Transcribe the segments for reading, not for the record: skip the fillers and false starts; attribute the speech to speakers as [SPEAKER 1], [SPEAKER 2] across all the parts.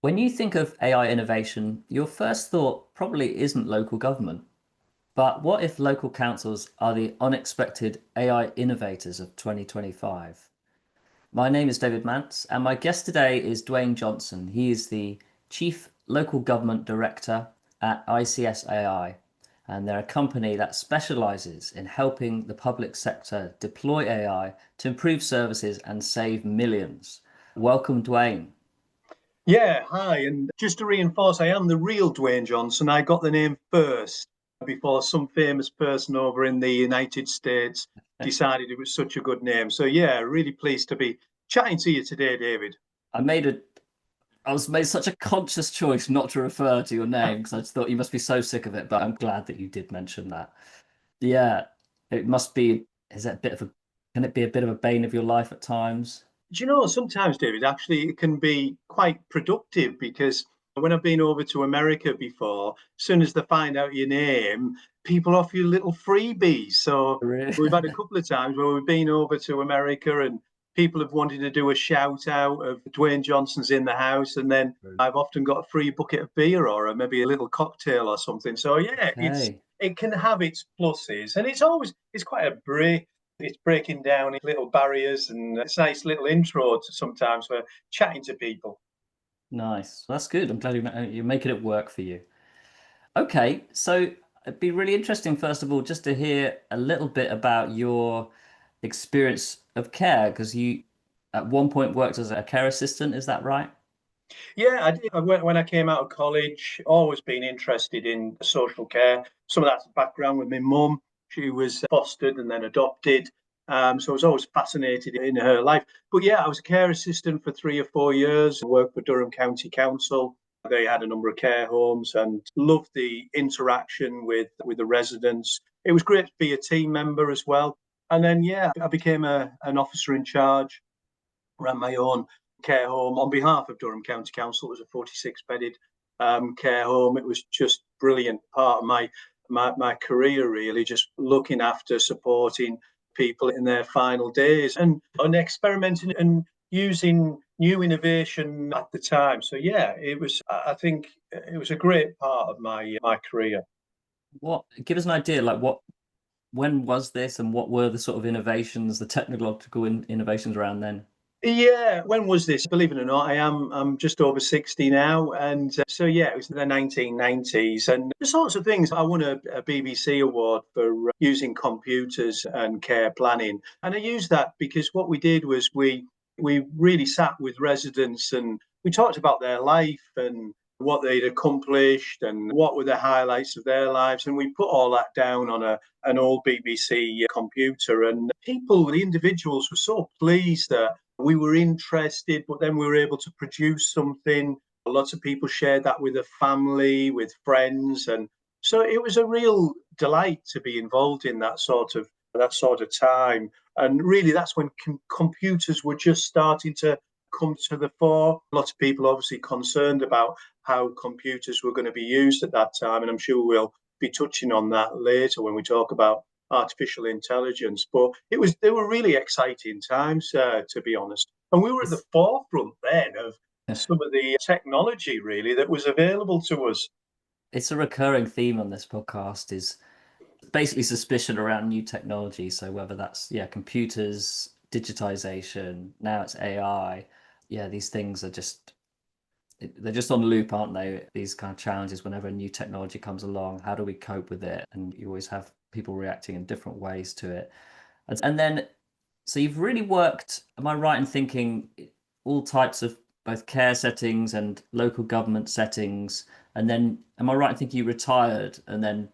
[SPEAKER 1] When you think of AI innovation, your first thought probably isn't local government. But what if local councils are the unexpected AI innovators of 2025? My name is David Mance, and my guest today is Dwayne Johnson. He is the Chief Local Government Director at ICS.AI, and they're a company that specializes in helping the public sector deploy AI to improve services and save millions. Welcome, Dwayne.
[SPEAKER 2] Yeah, hi. And just to reinforce, I am the real Dwayne Johnson. I got the name first before some famous person over in the United States decided it was such a good name. So, yeah, really pleased to be chatting to you today, David.
[SPEAKER 1] I made a I was made such a conscious choice not to refer to your name because I just thought you must be so sick of it, but I'm glad that you did mention that. Yeah, it must be, is it a bit of a, can it be a bit of a bane of your life at times?
[SPEAKER 2] Do you know, sometimes, David, actually, it can be quite productive because when I've been over to America before, as soon as they find out your name, people offer you little freebies. So
[SPEAKER 1] Really?
[SPEAKER 2] we've had a couple of times where we've been over to America and people have wanted to do a shout out of Dwayne Johnson's in the house. And then I've often got a free bucket of beer or maybe a little cocktail or something. So yeah,
[SPEAKER 1] Okay.
[SPEAKER 2] it can have its pluses and it's quite a break. It's breaking down little barriers and it's a nice little intro to sometimes for chatting to people.
[SPEAKER 1] Nice. That's good. I'm glad you're making it work for you. Okay, so it'd be really interesting, first of all, just to hear a little bit about your experience of care, because you at one point worked as a care assistant, is that right?
[SPEAKER 2] Yeah, I did. When I came out of college, always been interested in social care. Some of that's background with my mum. She was fostered and then adopted. So I was always fascinated in her life. But yeah, I was a care assistant for 3 or 4 years. I worked for Durham County Council. They had a number of care homes and loved the interaction with the residents. It was great to be a team member as well. And then, yeah, I became an officer in charge, ran my own care home on behalf of Durham County Council. It was a 46 bedded care home. It was just brilliant part of my career, really, just looking after, supporting people in their final days and experimenting and using new innovation at the time. So yeah, I think it was a great part of my career.
[SPEAKER 1] What, give us an idea, like when was this and what were the sort of innovations, the technological innovations around then?
[SPEAKER 2] Yeah, when was this? Believe it or not, I'm just over 60 now, and so yeah, it was the 1990s, and the sorts of things. I won a BBC award for using computers and care planning, and I used that because what we did was we really sat with residents and we talked about their life and what they'd accomplished and what were the highlights of their lives, and we put all that down on an old BBC computer, and the individuals were so pleased that we were interested, but then we were able to produce something. Lots of people shared that with a family, with friends, and so it was a real delight to be involved in that sort of time. And really, that's when computers were just starting to come to the fore. Lots of people obviously concerned about how computers were going to be used at that time, and I'm sure we'll be touching on that later when we talk about artificial intelligence. But they were really exciting times, to be honest. And we were at the
[SPEAKER 1] It's,
[SPEAKER 2] forefront then of some of the technology really that was available to us.
[SPEAKER 1] it's a recurring theme on this podcast is basically suspicion around new technology. So whether that's, yeah, computers, digitization, now it's AI, yeah, these things are just, they're just on loop, aren't they? These kind of challenges whenever a new technology comes along, how do we cope with it? And you always have people reacting in different ways to it. And then, so you've really worked, am I right in thinking all types of both care settings and local government settings? And then, am I right in thinking you retired and then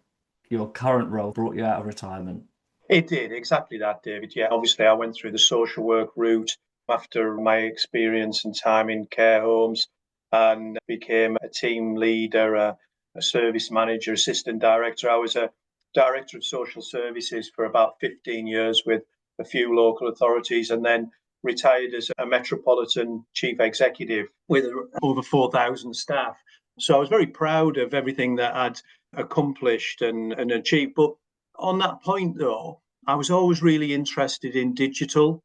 [SPEAKER 1] your current role brought you out of retirement?
[SPEAKER 2] It did exactly that, David. Yeah, obviously, I went through the social work route after my experience and time in care homes and became a team leader, a service manager, assistant director. I was a director of social services for about 15 years with a few local authorities and then retired as a metropolitan chief executive with over 4,000 staff. So I was very proud of everything that I'd accomplished and achieved. But on that point, though, I was always really interested in digital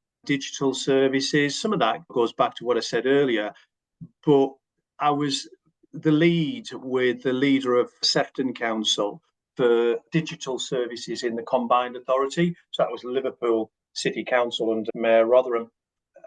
[SPEAKER 2] services. Some of that goes back to what I said earlier, but I was the lead with the leader of Sefton Council for digital services in the Combined Authority. So that was Liverpool City Council under Mayor Rotherham.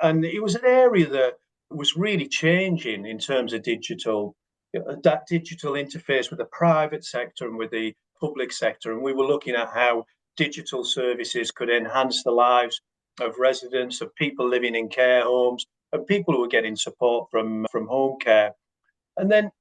[SPEAKER 2] And it was an area that was really changing in terms of that digital interface with the private sector and with the public sector. And we were looking at how digital services could enhance the lives of residents, of people living in care homes, and people who were getting support from home care. And then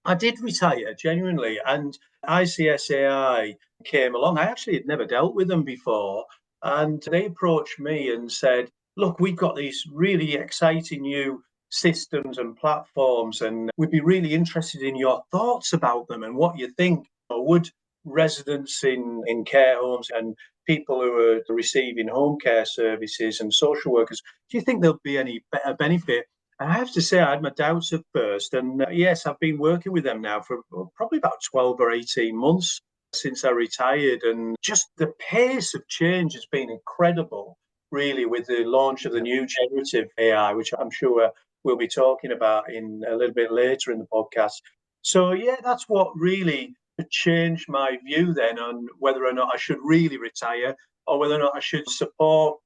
[SPEAKER 2] I did retire genuinely, and ICS.AI came along. I actually had never dealt with them before, and they approached me and said, "Look, we've got these really exciting new systems and platforms, and we'd be really interested in your thoughts about them and what you think. Would residents in care homes and people who are receiving home care services and social workers, do you think there'll be any better benefit?" I have to say, I had my doubts at first. And yes, I've been working with them now for probably about 12 or 18 months since I retired. And just the pace of change has been incredible, really, with the launch of the new generative AI, which I'm sure we'll be talking about in a little bit later in the podcast. So, yeah, that's what really changed my view then on whether or not I should really retire or whether or not I should support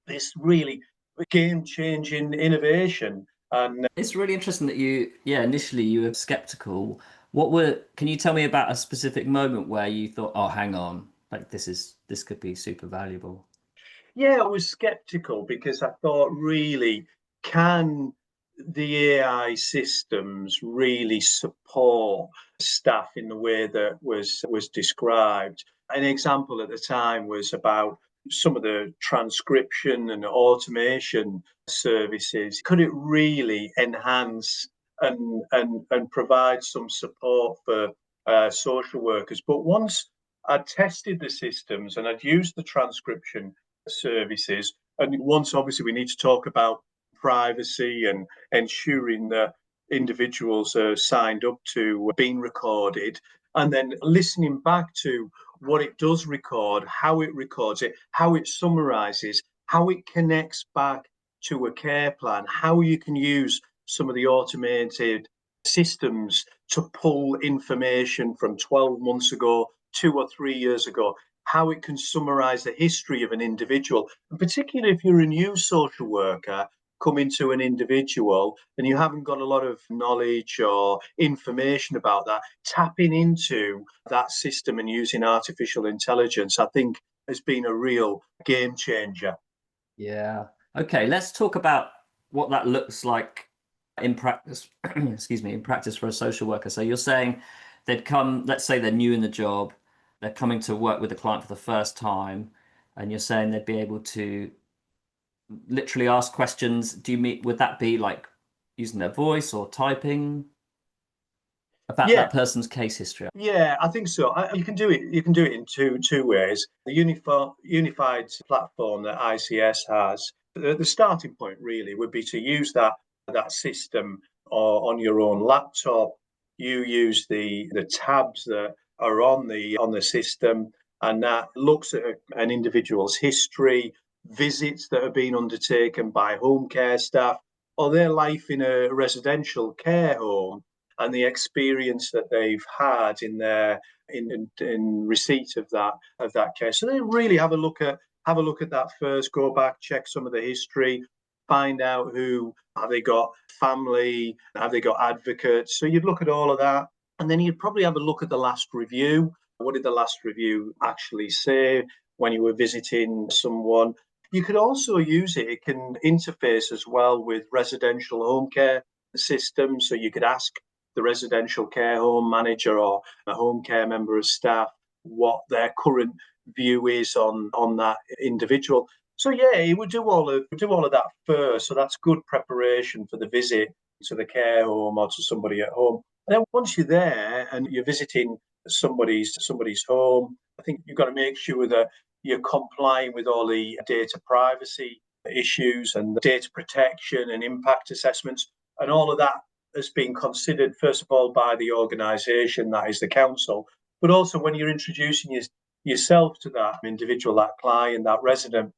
[SPEAKER 2] this really game-changing innovation. And
[SPEAKER 1] It's really interesting that initially you were skeptical. Can you tell me about a specific moment where you thought, oh, hang on, like this could be super valuable?
[SPEAKER 2] yeah, I was skeptical because I thought, really, can the AI systems really support staff in the way that was described? An example at the time was about some of the transcription and automation services. Could it really enhance and provide some support for social workers? But once I'd tested the systems and I'd used the transcription services. And once, obviously, we need to talk about privacy and ensuring that individuals are signed up to being recorded, and then listening back to what it does record, how it records it, how it summarizes, how it connects back to a care plan, how you can use some of the automated systems to pull information from 12 months ago, 2 or 3 years ago, how it can summarize the history of an individual. And particularly if you're a new social worker coming to an individual and you haven't got a lot of knowledge or information about that, tapping into that system and using artificial intelligence, I think, has been a real game changer.
[SPEAKER 1] Yeah. Okay, let's talk about what that looks like in practice, excuse me, in practice for a social worker. So you're saying they'd come, let's say they're new in the job, they're coming to work with a client for the first time, and you're saying they'd be able to literally ask questions. Would that be like using their voice or typing about
[SPEAKER 2] Yeah,
[SPEAKER 1] that person's case history?
[SPEAKER 2] yeah, I think so. You can do it. You can do it in two ways. The unified platform that ICS has, the starting point really would be to use that system on your own laptop. You use the tabs that are on the system, and that looks at an individual's history, visits that have been undertaken by home care staff, or their life in a residential care home, and the experience that they've had in their in receipt of that care. So they really have a look at that first, go back, check some of the history, find out who have they got family, have they got advocates. So you'd look at all of that, and then you'd probably have a look at the last review. What did the last review actually say when you were visiting someone? You could also use it. It can interface as well with residential home care systems. So you could ask the residential care home manager or a home care member of staff what their current view is on that individual. So yeah, he would do all of that first. So that's good preparation for the visit to the care home or to somebody at home. And then once you're there and you're visiting somebody's home, I think you've got to make sure that you're complying with all the data privacy issues and the data protection and impact assessments, and all of that has been considered, first of all, by the organisation, that is the council, but also when you're introducing yourself to that individual, that client, that resident,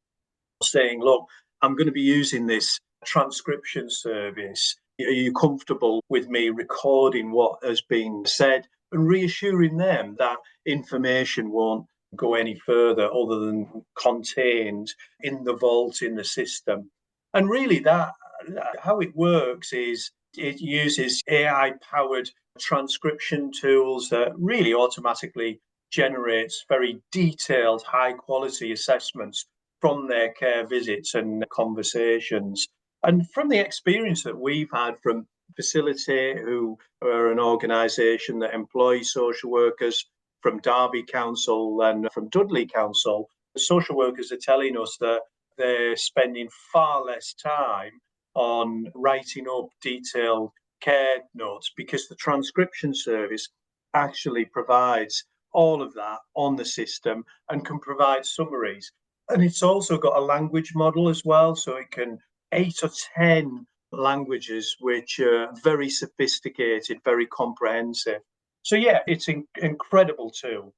[SPEAKER 2] saying, look, I'm going to be using this transcription service. Are you comfortable with me recording what has been said and reassuring them that information won't go any further other than contained in the vault in the system? And really, that how it works is it uses AI powered transcription tools that really automatically generates very detailed, high quality assessments from their care visits and conversations. And from the experience that we've had from Facilitate, who are an organisation that employs social workers, from Derby Council and from Dudley Council, the social workers are telling us that they're spending far less time on writing up detailed care notes because the transcription service actually provides all of that on the system and can provide summaries. And it's also got a language model as well, so it can 8 or 10 languages which are very sophisticated, very comprehensive. So yeah, it's an incredible tool.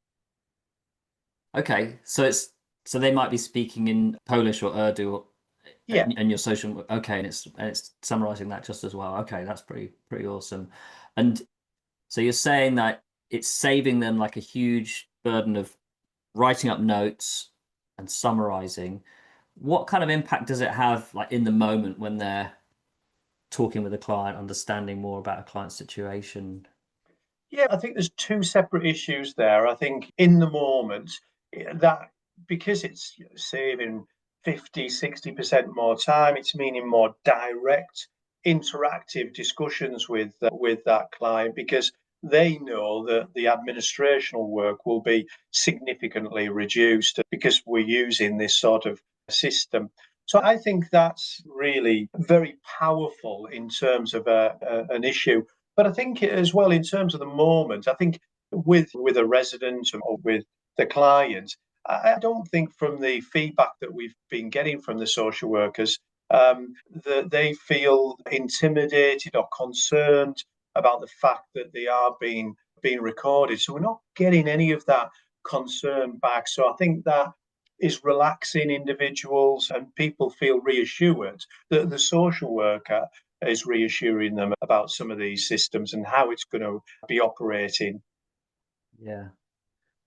[SPEAKER 1] Okay, so they might be speaking in Polish or Urdu,
[SPEAKER 2] Yeah,
[SPEAKER 1] and your social, okay, and it's summarizing that just as well. Okay, that's pretty awesome. And so you're saying that it's saving them like a huge burden of writing up notes and summarizing. What kind of impact does it have, like in the moment when they're talking with a client, understanding more about a client's situation?
[SPEAKER 2] yeah, I think there's two separate issues there. I think in the moment, that because it's saving 50, 60% more time, it's meaning more direct, interactive discussions with that client because they know that the administrational work will be significantly reduced because we're using this sort of system. So I think that's really very powerful in terms of an issue. But I think as well, in terms of the moment, I think with a resident or with the client, I don't think from the feedback that we've been getting from the social workers that they feel intimidated or concerned about the fact that they are being recorded. So we're not getting any of that concern back. So I think that is relaxing individuals and people feel reassured that the social worker is reassuring them about some of these systems and how it's going to be operating.
[SPEAKER 1] Yeah.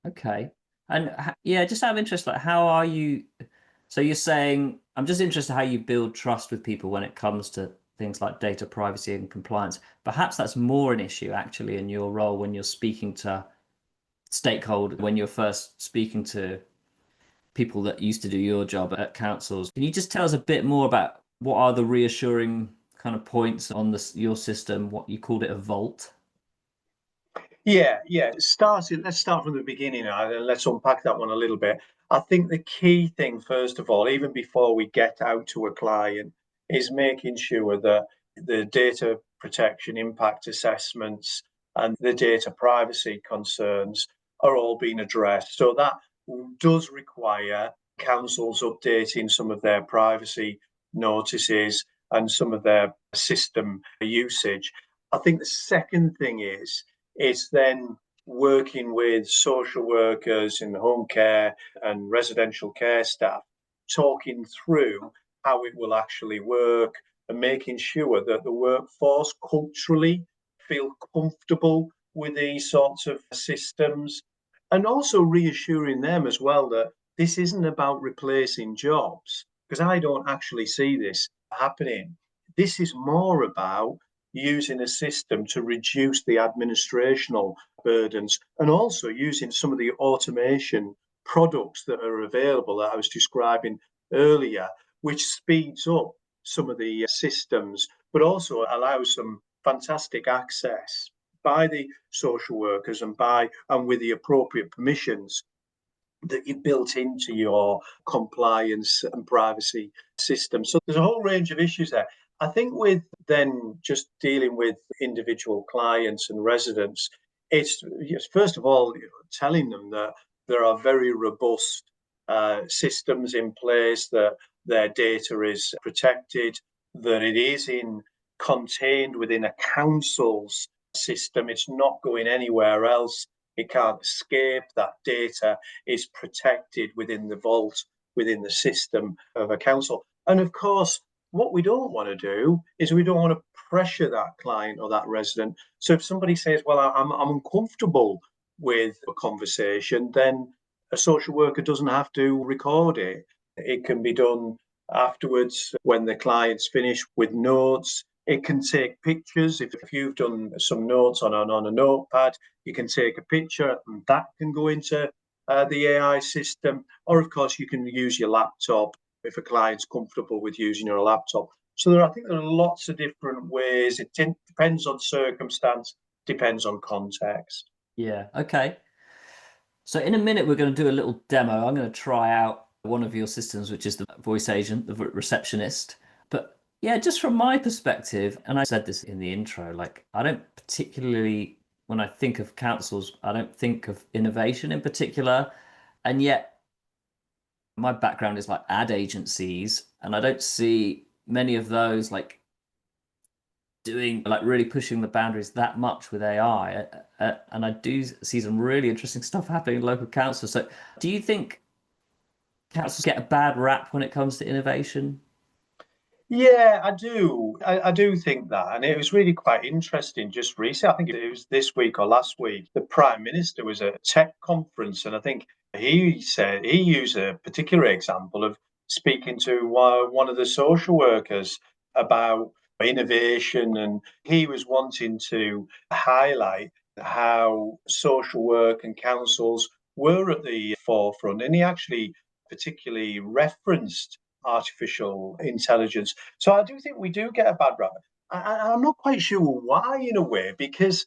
[SPEAKER 1] Okay. And yeah, just out of interest, like how are you? So you're saying, I'm just interested how you build trust with people when it comes to things like data privacy and compliance. Perhaps that's more an issue actually in your role when you're speaking to stakeholders, when you're first speaking to people that used to do your job at councils. Can you just tell us a bit more about what are the reassuring kind of points on your system? What you called it, a vault?
[SPEAKER 2] Yeah. Let's start from the beginning and let's unpack that one a little bit. I think the key thing, first of all, even before we get out to a client, is making sure that the data protection impact assessments and the data privacy concerns are all being addressed. So that does require councils updating some of their privacy notices and some of their system usage. I think the second thing is it's then working with social workers in home care and residential care staff, talking through how it will actually work and making sure that the workforce culturally feel comfortable with these sorts of systems and also reassuring them as well that this isn't about replacing jobs because I don't actually see this happening. This is more about using a system to reduce the administrational burdens and also using some of the automation products that are available that I was describing earlier, which speeds up some of the systems, but also allows some fantastic access by the social workers and with the appropriate permissions that you built into your compliance and privacy system. So there's a whole range of issues there. I think with then just dealing with individual clients and residents, it's first of all telling them that there are very robust systems in place, that their data is protected, that it is contained within a council's system. It's not going anywhere else. It can't escape. That data is protected within the vault, within the system of a council. And of course, What we don't want to do is we don't want to pressure that client or that resident. So if somebody says, well, I'm uncomfortable with a conversation, then a social worker doesn't have to record it. It can be done afterwards when the client's finished with notes. It can take pictures. If you've done some notes on a notepad, you can take a picture and that can go into the AI system. Or, of course, you can use your laptop if a client's comfortable with using your laptop. So I think there are lots of different ways. It depends on circumstance, depends on context.
[SPEAKER 1] Yeah. Okay. So in a minute, we're going to do a little demo. I'm going to try out one of your systems, which is the voice agent, the receptionist. But yeah, just from my perspective, and I said this in the intro, like I don't particularly, when I think of councils, I don't think of innovation in particular. And yet my background is like ad agencies, and I don't see many of those like doing like really pushing the boundaries that much with AI. And I do see some really interesting stuff happening in local councils. So do you think councils get a bad rap when it comes to innovation?
[SPEAKER 2] Yeah, I do. I do think that. And it was really quite interesting just recently. I think it was this week or last week. The Prime Minister was at a tech conference, and I think he said he used a particular example of speaking to one of the social workers about innovation. And he was wanting to highlight how social work and councils were at the forefront. And he actually particularly referenced artificial intelligence. So I do think we do get a bad rap. I'm not quite sure why, in a way, because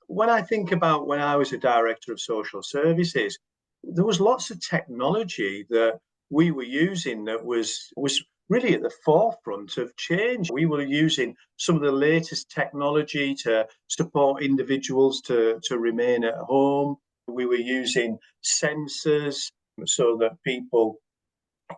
[SPEAKER 2] when I think about when I was a director of social services, there was lots of technology that we were using that was really at the forefront of change. We were using some of the latest technology to support individuals to remain at home. We were using sensors so that people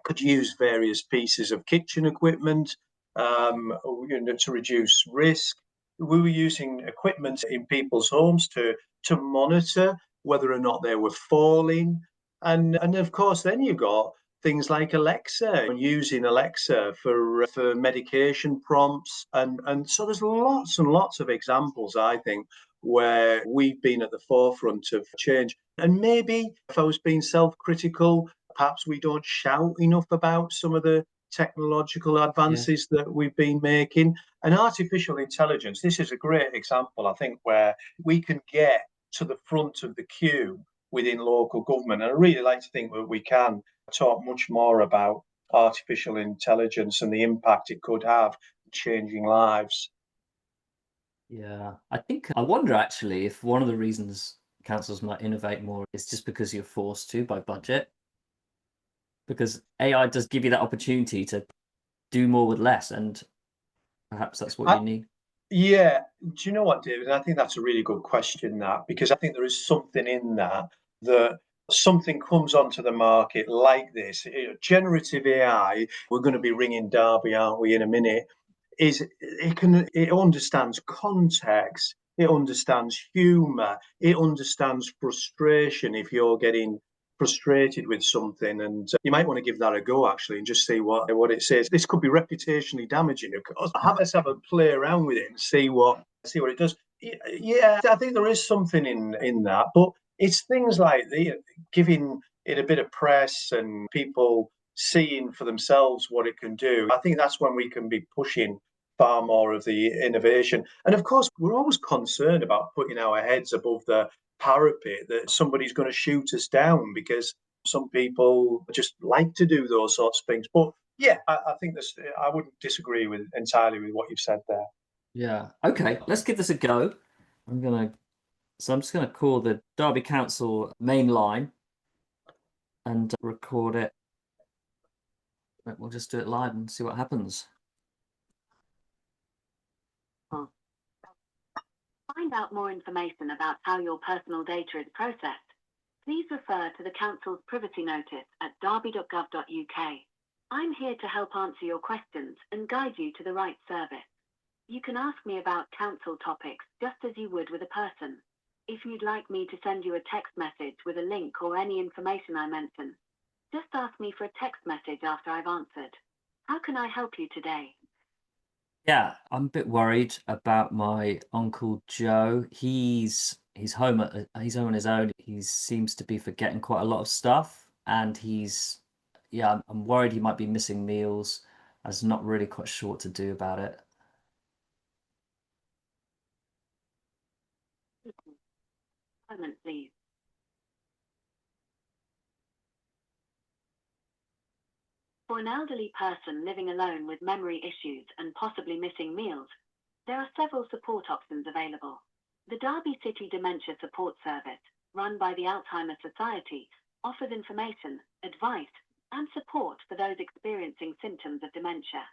[SPEAKER 2] could use various pieces of kitchen equipment to reduce risk. We were using equipment in people's homes to monitor whether or not they were falling. And of course, then you got things like Alexa and using Alexa for medication prompts. And so there's lots and lots of examples, I think, where we've been at the forefront of change. And maybe if I was being self-critical, perhaps we don't shout enough about some of the technological
[SPEAKER 1] Yeah.
[SPEAKER 2] advances that we've been making. And artificial intelligence, this is a great example, I think, where we can get to the front of the queue within local government. And I really like to think that we can talk much more about artificial intelligence and the impact it could have changing lives.
[SPEAKER 1] Yeah. I wonder actually if one of the reasons councils might innovate more is just because you're forced to by budget. Because AI does give you that opportunity to do more with less, and perhaps that's what you
[SPEAKER 2] I,
[SPEAKER 1] need.
[SPEAKER 2] Yeah, do you know what, David? I think that's a really good question, that, because I think there is something in that something comes onto the market like this. Generative AI, we're going to be ringing Derby, aren't we, in a minute? It understands context, it understands humor, it understands frustration if you're getting frustrated with something, and you might want to give that a go actually and just see what it says. This could be reputationally damaging, of course. Let's have a play around with it and see what it does. Yeah, I think there is something in that, but it's things like the giving it a bit of press and people seeing for themselves what it can do. I think that's when we can be pushing far more of the innovation. And of course, we're always concerned about putting our heads above the parapet that somebody's going to shoot us down, because some people just like to do those sorts of things. But yeah, I think this. I wouldn't disagree with entirely with what you've said there.
[SPEAKER 1] Yeah. Okay, let's give this a go. I'm gonna I'm just gonna call the Derby Council main line and record it. We'll just do it live and see what happens.
[SPEAKER 3] Find out more information about how your personal data is processed. Please refer to the Council's privacy notice at derby.gov.uk. I'm here to help answer your questions and guide you to the right service. You can ask me about council topics just as you would with a person. If you'd like me to send you a text message with a link or any information I mention, just ask me for a text message after I've answered. How can I help you today?
[SPEAKER 1] Yeah, I'm a bit worried about my Uncle Joe. He's home he's home on his own. He seems to be forgetting quite a lot of stuff, and yeah, I'm worried he might be missing meals. I was not really quite sure what to do about it.
[SPEAKER 3] Moment, please. For an elderly person living alone with memory issues and possibly missing meals, there are several support options available. The Derby City Dementia Support Service, run by the Alzheimer's Society, offers information, advice, and support for those experiencing symptoms of dementia.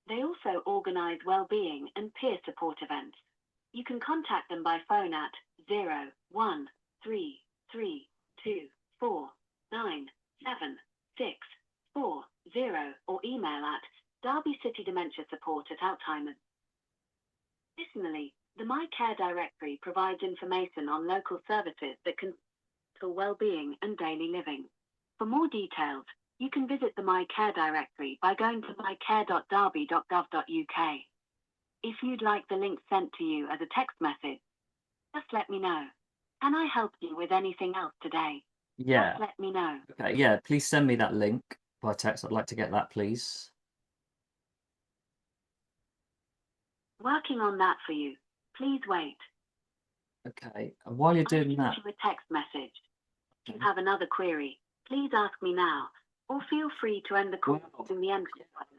[SPEAKER 3] They also organize well-being and peer support events. You can contact them by phone at 01332497640 or email at derbycitydementiasupport@alzheimer's. Additionally, the My Care directory provides information on local services that can support well-being and daily living. For more details, you can visit the My Care directory by going to mycare.derby.gov.uk. If you'd like the link sent to you as a text message, just let me know. Can I help you with anything else today?
[SPEAKER 1] Yeah.
[SPEAKER 3] Just let me know.
[SPEAKER 1] Okay, yeah, please send me that link by text. I'd like to get that, please.
[SPEAKER 3] Working on that for you. Please wait.
[SPEAKER 1] Okay, and while you're
[SPEAKER 3] I
[SPEAKER 1] doing
[SPEAKER 3] sent
[SPEAKER 1] that,
[SPEAKER 3] you a text message. If you have another query, please ask me now, or feel free to end the call in the end button.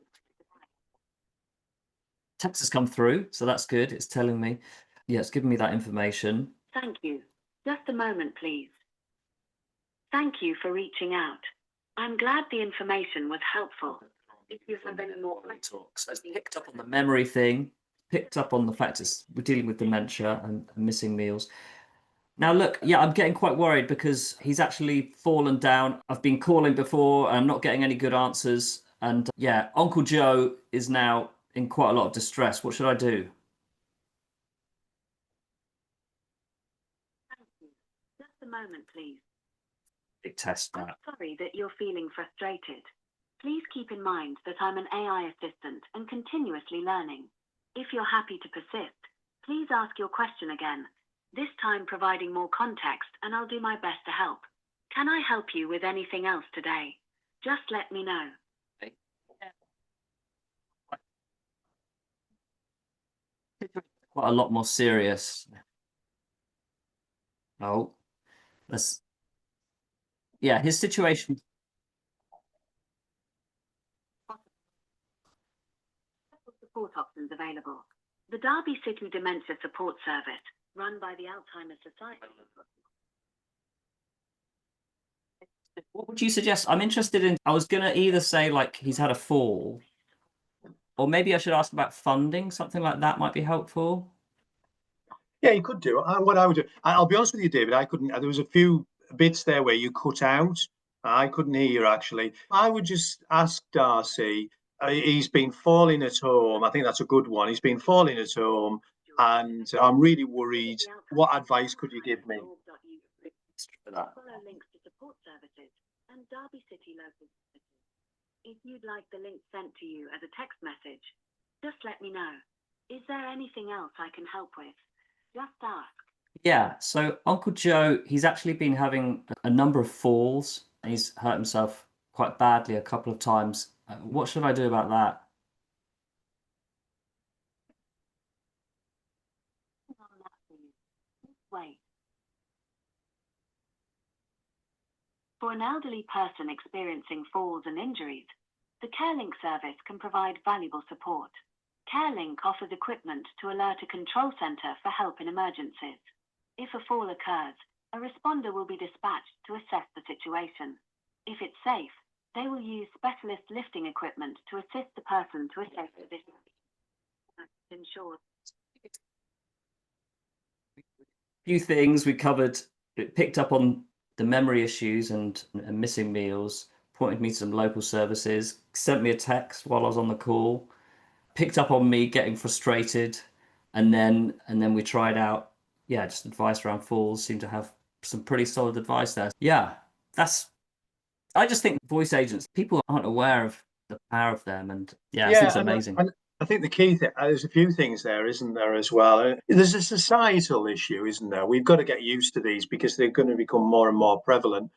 [SPEAKER 1] text has come through, so that's good. It's telling me, yeah, it's giving me that information.
[SPEAKER 3] Thank you. Just a moment, please. Thank you for reaching out. I'm glad the information was helpful. If you have any more questions,
[SPEAKER 1] So it's picked up on the memory thing, picked up on the fact we're dealing with dementia and missing meals. Now, look, yeah, I'm getting quite worried because he's actually fallen down. I've been calling before and I'm not getting any good answers. And yeah, Uncle Joe is now in quite a lot of distress. What should I do?
[SPEAKER 3] thank you. Just a moment, please.
[SPEAKER 1] Big test
[SPEAKER 3] I'm
[SPEAKER 1] that.
[SPEAKER 3] sorry that you're feeling frustrated. Please keep in mind that I'm an AI assistant and continuously learning. If you're happy to persist, please ask your question again, this time providing more context, and I'll do my best to help. Can I help you with anything else today? Just let me know.
[SPEAKER 1] Quite a lot more serious. Oh, that's, yeah, his situation.
[SPEAKER 3] Several support options available. The Derby City Dementia Support Service, run by the Alzheimer's Society.
[SPEAKER 1] What would you suggest? I'm interested in, I was going to either say like he's had a fall, or maybe I should ask about funding. Something like that might be helpful.
[SPEAKER 2] Yeah, you could do. What I would do, I'll be honest with you, David, I couldn't. There was a few bits there where you cut out. I couldn't hear you actually. I would just ask Darcy. He's been falling at home. I think that's a good one. He's been falling at home, and I'm really worried. What advice could you give me?
[SPEAKER 3] Follow links to support services and Derby City local services. If you'd like the link sent to you as a text message, just let me know. Is there anything else I can help with? Just ask.
[SPEAKER 1] Yeah, so Uncle Joe, he's actually been having a number of falls. He's hurt himself quite badly a couple of times. What should I do about that?
[SPEAKER 3] Wait. For an elderly person experiencing falls and injuries, the CareLink service can provide valuable support. CareLink offers equipment to alert a control center for help in emergencies. If a fall occurs, a responder will be dispatched to assess the situation. If it's safe, they will use specialist lifting equipment to assist the person to a safe position. Ensure.
[SPEAKER 1] Few things we covered. It picked up on the memory issues and missing meals, pointed me to some local services, sent me a text while I was on the call, picked up on me getting frustrated, and then we tried out, yeah, just advice around falls. Seemed to have some pretty solid advice there. Yeah, I just think voice agents, people aren't aware of the power of them, and yeah, I think it's
[SPEAKER 2] Yeah,
[SPEAKER 1] amazing.
[SPEAKER 2] and I think the key thing, there's a few things there, isn't there, as well? There's a societal issue, isn't there? We've got to get used to these because they're going to become more and more prevalent.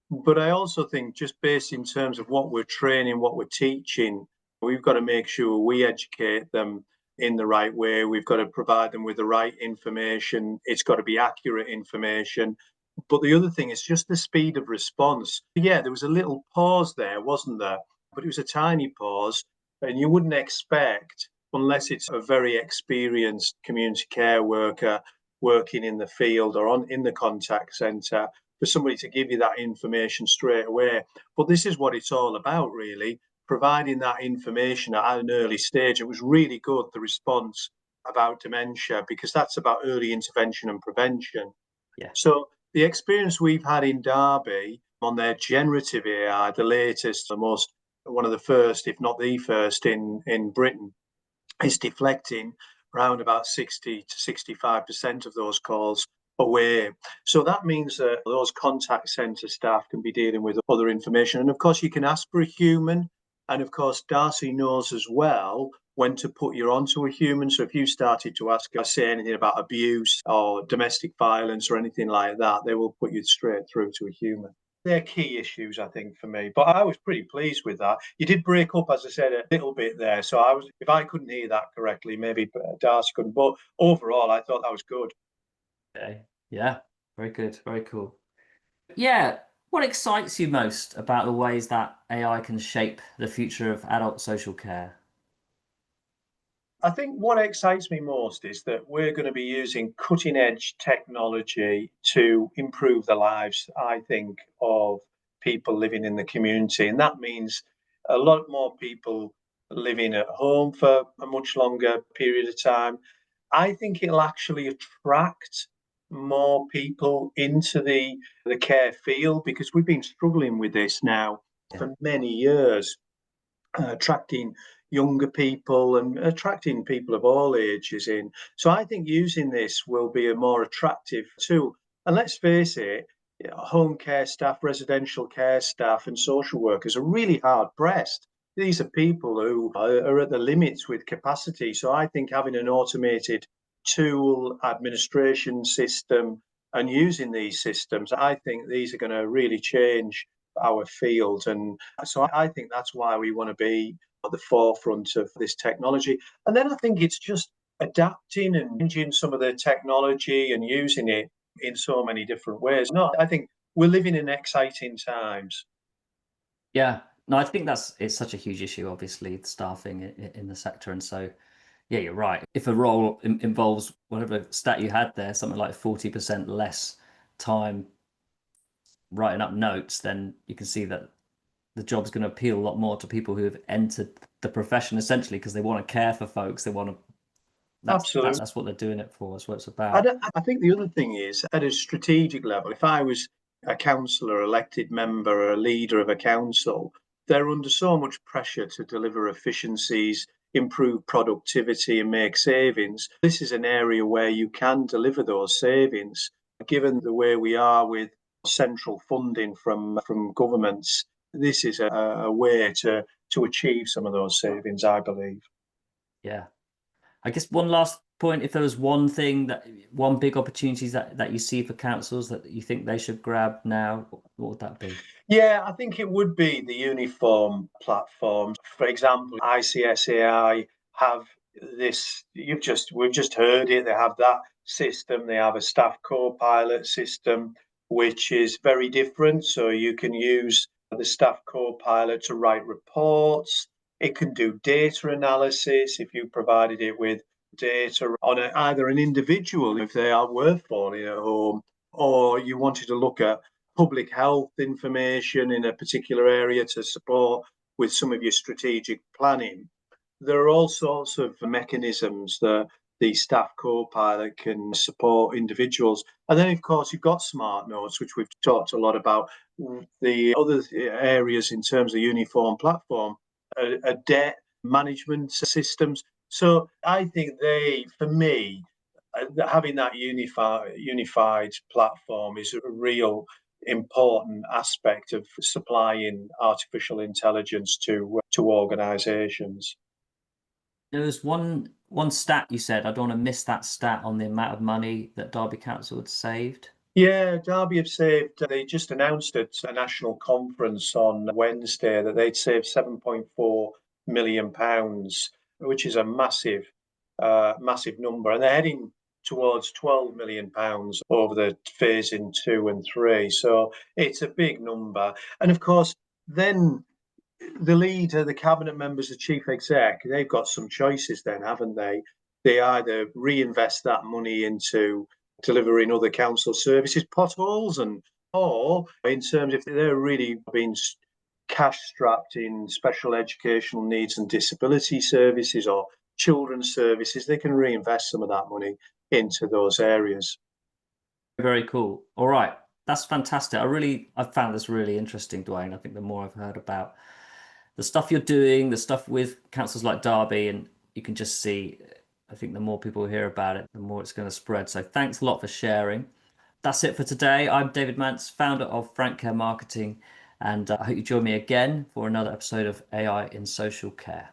[SPEAKER 2] But I also think, just based in terms of what we're training, what we're teaching, we've got to make sure we educate them in the right way. We've got to provide them with the right information. It's got to be accurate information. But the other thing is just the speed of response. Yeah, there was a little pause there, wasn't there? But it was a tiny pause. And you wouldn't expect, unless it's a very experienced community care worker working in the field or in the contact centre, for somebody to give you that information straight away. But this is what it's all about, really, providing that information at an early stage. It was really good, the response about dementia, because that's about early intervention and prevention.
[SPEAKER 1] Yeah.
[SPEAKER 2] So the experience we've had in Derby on their generative AI, the latest, the most, one of the first, if not the first in Britain, is deflecting around about 60 to 65% of those calls away. So that means that those contact centre staff can be dealing with other information. And of course, you can ask for a human. And of course, Darcy knows as well when to put you onto a human. So if you started to ask her, say anything about abuse or domestic violence or anything like that, they will put you straight through to a human. They're key issues, I think, for me. But I was pretty pleased with that. You did break up, as I said, a little bit there. So if I couldn't hear that correctly, maybe Darcy couldn't. But overall, I thought that was good.
[SPEAKER 1] Okay. Yeah. Very good. Very cool. Yeah. What excites you most about the ways that AI can shape the future of adult social care?
[SPEAKER 2] I think what excites me most is that we're going to be using cutting edge technology to improve the lives, I think, of people living in the community. And that means a lot more people living at home for a much longer period of time. I think it'll actually attract more people into the care field, because we've been struggling with this now for many years, attracting younger people and attracting people of all ages in. So I think using this will be a more attractive tool. And let's face it, home care staff, residential care staff, and social workers are really hard pressed. These are people who are at the limits with capacity. So I think having an automated tool, administration system, and using these systems, I think these are going to really change our field. And so I think that's why we want to be at the forefront of this technology. And then I think it's just adapting and changing some of the technology and using it in so many different ways. No, I think we're living in exciting times.
[SPEAKER 1] Yeah. No, I think it's such a huge issue, obviously, staffing in the sector. And so, yeah, you're right. If a role involves whatever stat you had there, something like 40% less time writing up notes, then you can see that the job's going to appeal a lot more to people who have entered the profession, essentially, because they want to care for folks. They want to.
[SPEAKER 2] Absolutely.
[SPEAKER 1] That's what they're doing it for. That's what it's about.
[SPEAKER 2] I think the other thing is, at a strategic level, if I was a councillor, elected member, or a leader of a council, they're under so much pressure to deliver efficiencies, improve productivity, and make savings. This is an area where you can deliver those savings, given the way we are with central funding from governments. This is a way to achieve some of those savings, I believe.
[SPEAKER 1] Yeah. I guess one last point, if there was one big opportunities that you see for councils that you think they should grab now, what would that be?
[SPEAKER 2] Yeah, I think it would be the uniform platforms. For example, ICS.AI have this, we've just heard it, they have that system, they have a staff co-pilot system, which is very different. So you can use the staff co-pilot to write reports. It can do data analysis if you provided it with data on either an individual, if they were falling at home, or you wanted to look at public health information in a particular area to support with some of your strategic planning. There are all sorts of mechanisms that the staff co-pilot can support individuals. And then, of course, you've got smart notes, which we've talked a lot about. The other areas in terms of uniform platform are debt management systems. So I think for me, having that unified platform is a real important aspect of supplying artificial intelligence to organisations.
[SPEAKER 1] There was one stat you said. I don't want to miss that stat on the amount of money that Derby Council had saved.
[SPEAKER 2] Yeah, Derby have saved, they just announced at a national conference on Wednesday that they'd saved £7.4 million, which is a massive number. And they're heading towards £12 million over the phase in 2 and 3. So it's a big number. And of course, then the leader, the cabinet members, the chief exec, they've got some choices then, haven't they? They either reinvest that money into delivering other council services, potholes, and or in terms if they're really being cash strapped in special educational needs and disability services or children's services, they can reinvest some of that money into those areas.
[SPEAKER 1] Very cool. All right. That's fantastic. I found this really interesting, Dwayne. I think the more I've heard about the stuff you're doing, the stuff with councils like Derby, and you can just see, I think the more people hear about it, the more it's going to spread. So thanks a lot for sharing. That's it for today. I'm David Mance, founder of Frank Care Marketing, and I hope you join me again for another episode of AI in Social Care.